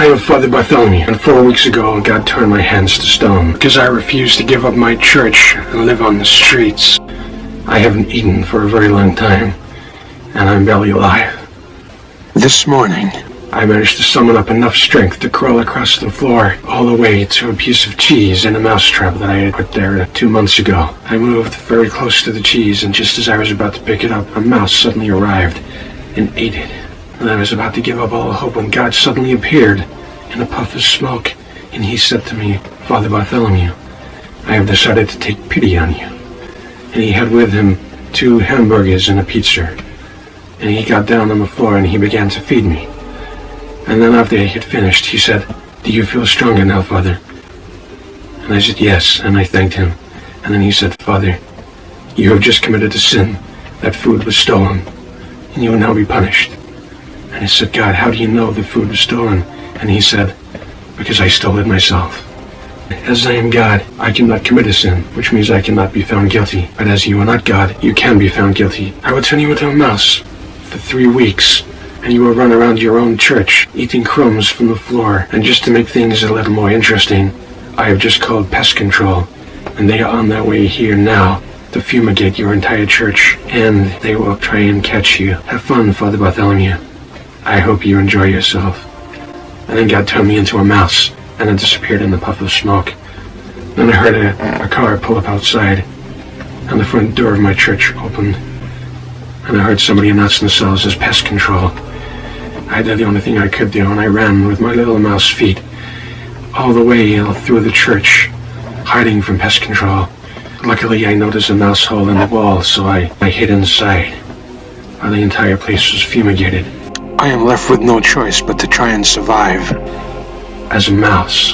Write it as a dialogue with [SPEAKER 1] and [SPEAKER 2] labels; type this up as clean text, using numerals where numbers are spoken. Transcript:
[SPEAKER 1] I am Father Bartholomew, and 4 weeks ago God turned my hands to stone because I refused to give up my church and live on the streets. I haven't eaten for a very long time, and I'm barely alive. This morning, I managed to summon up enough strength to crawl across the floor all the way to a piece of cheese in a mousetrap that I had put there 2 months ago. I moved very close to the cheese, and just as I was about to pick it up, a mouse suddenly arrived and ate it. And I was about to give up all hope when God suddenly appeared in a puff of smoke, and he said to me, Father Bartholomew, I have decided to take pity on you. And he had with him 2 hamburgers and a pizza. And he got down on the floor and he began to feed me. And then after he had finished, he said, do you feel stronger now, Father? And I said, yes, and I thanked him. And then he said, Father, you have just committed a sin. That food was stolen, and you will now be punished. And I said, God, how do you know the food was stolen? And he said, because I stole it myself. As I am God, I cannot commit a sin, which means I cannot be found guilty. But as you are not God, you can be found guilty. I will turn you into a mouse for 3 weeks, and you will run around your own church, eating crumbs from the floor. And just to make things a little more interesting, I have just called pest control, and they are on their way here now to fumigate your entire church, and they will try and catch you. Have fun, Father Bartholomew. I hope you enjoy yourself. And then God turned me into a mouse, and then disappeared in the puff of smoke. Then I heard a car pull up outside, and the front door of my church opened, and I heard somebody announce themselves as pest control. I did the only thing I could do, and I ran with my little mouse feet all the way through the church, hiding from pest control. Luckily, I noticed a mouse hole in the wall, so I hid inside, while the entire place was fumigated. I am left with no choice but to try and survive as a mouse.